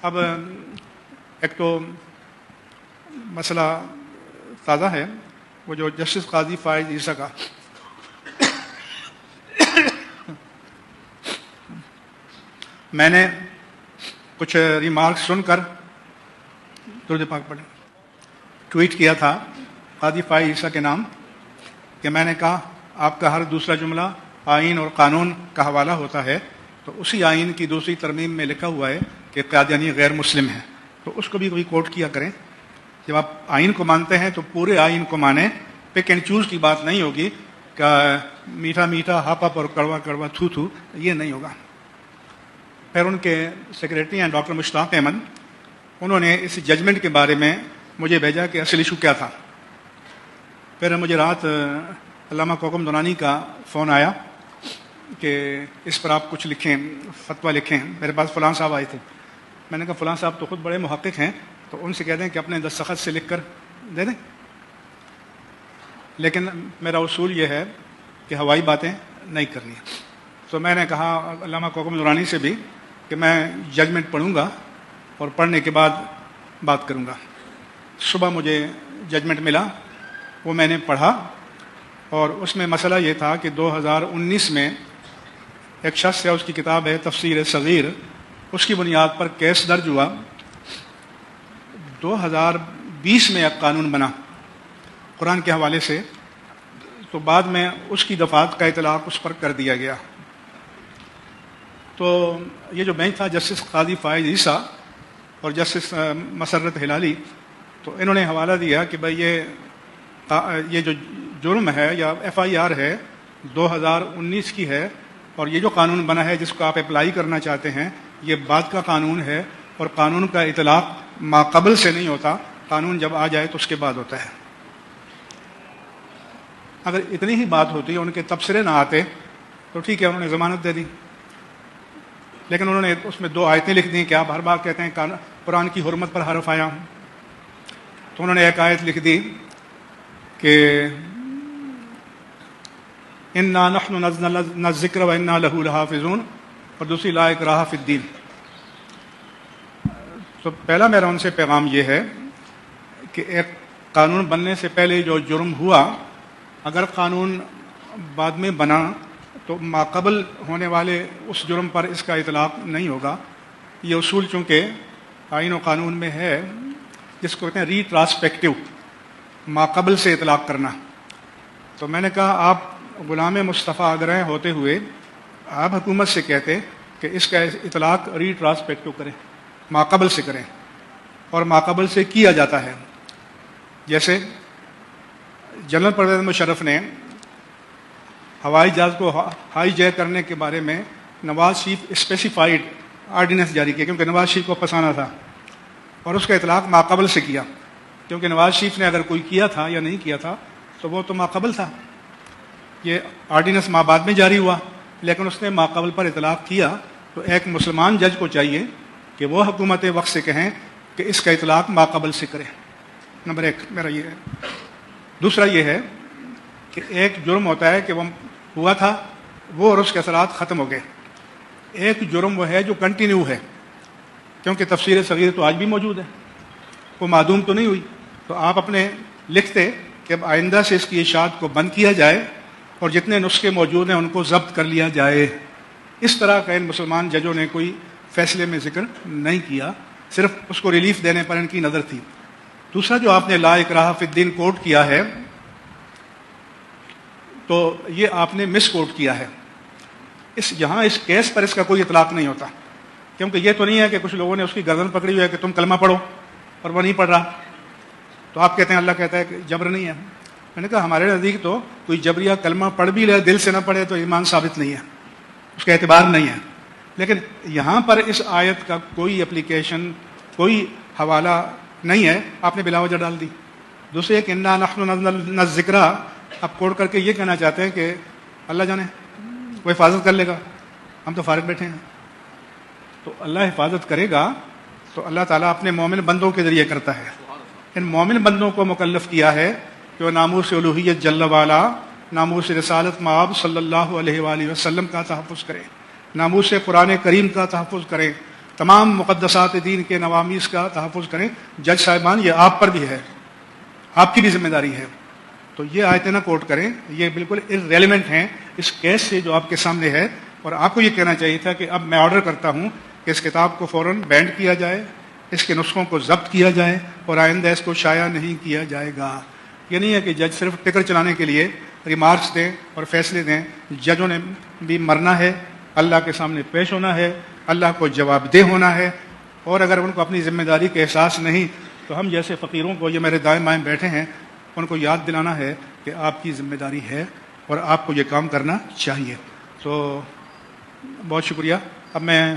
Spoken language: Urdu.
اب ایک تو مسئلہ تازہ ہے، وہ جو جسٹس قاضی فائز عیسیٰ کا میں نے کچھ ریمارکس سن کر درود پاک پڑھیں ٹویٹ کیا تھا قاضی فائز عیسیٰ کے نام کہ میں نے کہا آپ کا ہر دوسرا جملہ آئین اور قانون کا حوالہ ہوتا ہے، تو اسی آئین کی دوسری ترمیم میں لکھا ہوا ہے کہ قادیانی غیر مسلم ہے، تو اس کو بھی کوئی کوٹ کیا کریں۔ جب آپ آئین کو مانتے ہیں تو پورے آئین کو مانیں، پک اینڈ چوز کی بات نہیں ہوگی کہ میٹھا میٹھا ہاپ ہاپ اور کڑوا کڑوا تھو تھو، یہ نہیں ہوگا۔ پھر ان کے سیکریٹری ہیں ڈاکٹر مشتاق احمد، انہوں نے اس ججمنٹ کے بارے میں مجھے بھیجا کہ اصل ایشو کیا تھا۔ پھر مجھے رات علامہ کوکم دونانی کا فون آیا کہ اس پر آپ کچھ لکھیں، فتویٰ لکھیں۔ میرے پاس فلاں صاحب آئے تھے، میں نے کہا فلاں صاحب تو خود بڑے محقق ہیں، تو ان سے کہہ دیں کہ اپنے دستخط سے لکھ کر دے دیں، لیکن میرا اصول یہ ہے کہ ہوائی باتیں نہیں کرنی۔ تو میں نے کہا علامہ کوکم دورانی سے بھی کہ میں ججمنٹ پڑھوں گا اور پڑھنے کے بعد بات کروں گا۔ صبح مجھے ججمنٹ ملا، وہ میں نے پڑھا، اور اس میں مسئلہ یہ تھا کہ 2019 میں ایک شخص ہے، اس کی کتاب ہے تفسیر صغیر، اس کی بنیاد پر کیس درج ہوا۔ 2020 میں ایک قانون بنا قرآن کے حوالے سے، تو بعد میں اس کی دفعات کا اطلاق اس پر کر دیا گیا۔ تو یہ جو بینچ تھا جسٹس قاضی فائز عیسیٰ اور جسٹس مسرت ہلالی، تو انہوں نے حوالہ دیا کہ بھائی یہ جو جرم ہے یا ایف آئی آر ہے 2019 کی ہے، اور یہ جو قانون بنا ہے جس کو آپ اپلائی کرنا چاہتے ہیں یہ بعد کا قانون ہے، اور قانون کا اطلاق ماقبل سے نہیں ہوتا، قانون جب آ جائے تو اس کے بعد ہوتا ہے۔ اگر اتنی ہی بات ہوتی، ان کے تبصرے نہ آتے تو ٹھیک ہے، انہوں نے ضمانت دے دی، لیکن انہوں نے اس میں 2 آیتیں لکھ دیں کہ آپ ہر بار کہتے ہیں قرآن کی حرمت پر حرف آیا۔ تو انہوں نے ایک آیت لکھ دی کہ انا نحن نزلنا الذکر وانا لہ لحافظون، اور دوسری لا اکراہ فی الدین۔ تو پہلا میرا ان سے پیغام یہ ہے کہ ایک قانون بننے سے پہلے جو جرم ہوا، اگر قانون بعد میں بنا تو ماقبل ہونے والے اس جرم پر اس کا اطلاق نہیں ہوگا۔ یہ اصول چونکہ آئین و قانون میں ہے، جس کو کہتے ہیں ریٹراسپیکٹیو، ماقبل سے اطلاق کرنا۔ تو میں نے کہا آپ غلام مصطفیٰ اگر ہوتے ہوئے آپ حکومت سے کہتے کہ اس کا اطلاق ریٹراسپیکٹیو کریں، ماقبل سے کریں، اور ماقبل سے کیا جاتا ہے۔ جیسے جنرل پرویز مشرف نے ہوائی جہاز کو ہائی جیک کرنے کے بارے میں نواز شریف اسپیسیفائڈ آرڈیننس جاری کیا، کیونکہ نواز شریف کو پسانا تھا، اور اس کا اطلاق ماقبل سے کیا، کیونکہ نواز شریف نے اگر کوئی کیا تھا یا نہیں کیا تھا تو وہ تو ماقبل تھا۔ یہ آرڈیننس بعد میں جاری ہوا، لیکن اس نے ماقبل پر اطلاق کیا۔ تو ایک مسلمان جج کو چاہیے کہ وہ حکومت وقت سے کہیں کہ اس کا اطلاق ماقبل سے کرے۔ نمبر 1 میرا یہ ہے۔ دوسرا یہ ہے کہ ایک جرم ہوتا ہے کہ وہ ہوا تھا، وہ اور اس کے اثرات ختم ہو گئے۔ ایک جرم وہ ہے جو کنٹینیو ہے، کیونکہ تفسیر صغیر تو آج بھی موجود ہے، وہ معدوم تو نہیں ہوئی۔ تو آپ اپنے لکھتے کہ اب آئندہ سے اس کی اشاعت کو بند کیا جائے اور جتنے نسخے موجود ہیں ان کو ضبط کر لیا جائے۔ اس طرح کا ان مسلمان ججوں نے کوئی فیصلے میں ذکر نہیں کیا، صرف اس کو ریلیف دینے پر ان کی نظر تھی۔ دوسرا جو آپ نے لا اکراہ فی الدین کوٹ کیا ہے، تو یہ آپ نے مس کوٹ کیا ہے۔ یہاں اس کیس پر اس کا کوئی اطلاق نہیں ہوتا، کیونکہ یہ تو نہیں ہے کہ کچھ لوگوں نے اس کی گردن پکڑی ہوئی ہے کہ تم کلمہ پڑھو اور وہ نہیں پڑھ رہا، تو آپ کہتے ہیں اللہ کہتا ہے کہ جبر نہیں ہے۔ میں نے کہا ہمارے نزدیک تو کوئی جبریہ کلمہ پڑھ بھی لے، دل سے نہ پڑھے تو ایمان ثابت نہیں ہے، اس کا اعتبار نہیں ہے۔ لیکن یہاں پر اس آیت کا کوئی اپلیکیشن، کوئی حوالہ نہیں ہے، آپ نے بلا وجہ ڈال دی۔ دوسرے کہ انا نحن نزلنا الذکر، آپ کوڑ کر کے یہ کہنا چاہتے ہیں کہ اللہ جانے وہ حفاظت کر لے گا، ہم تو فارغ بیٹھے ہیں۔ تو اللہ حفاظت کرے گا تو اللہ تعالیٰ اپنے مومن بندوں کے ذریعے کرتا ہے۔ ان مومن بندوں کو مکلف کیا ہے کہ وہ ناموس الوہیت جل والا، ناموس رسالت مآب صلی اللہ علیہ وآلہ وسلم کا تحفظ کریں، ناموس قرآن کریم کا تحفظ کریں، تمام مقدسات دین کے نوامیس کا تحفظ کریں. جج صاحبان یہ آپ پر بھی ہے, آپ کی بھی ذمہ داری ہے. تو یہ آیتیں نہ کوٹ کریں, یہ بالکل ریلیونٹ ہیں اس کیس سے جو آپ کے سامنے ہے. اور آپ کو یہ کہنا چاہیے تھا کہ اب میں آرڈر کرتا ہوں کہ اس کتاب کو فوراً بینڈ کیا جائے, اس کے نسخوں کو ضبط کیا جائے اور آئندہ اس کو شائع نہیں کیا جائے گا. یہ نہیں ہے کہ جج صرف ٹکر چلانے کے لیے ریمارکس دیں اور فیصلے دیں. ججوں نے بھی مرنا ہے, اللہ کے سامنے پیش ہونا ہے, اللہ کو جواب دہ ہونا ہے. اور اگر ان کو اپنی ذمہ داری کا احساس نہیں تو ہم جیسے فقیروں کو, یہ میرے دائیں بائیں بیٹھے ہیں, ان کو یاد دلانا ہے کہ آپ کی ذمہ داری ہے اور آپ کو یہ کام کرنا چاہیے. تو بہت شکریہ. اب میں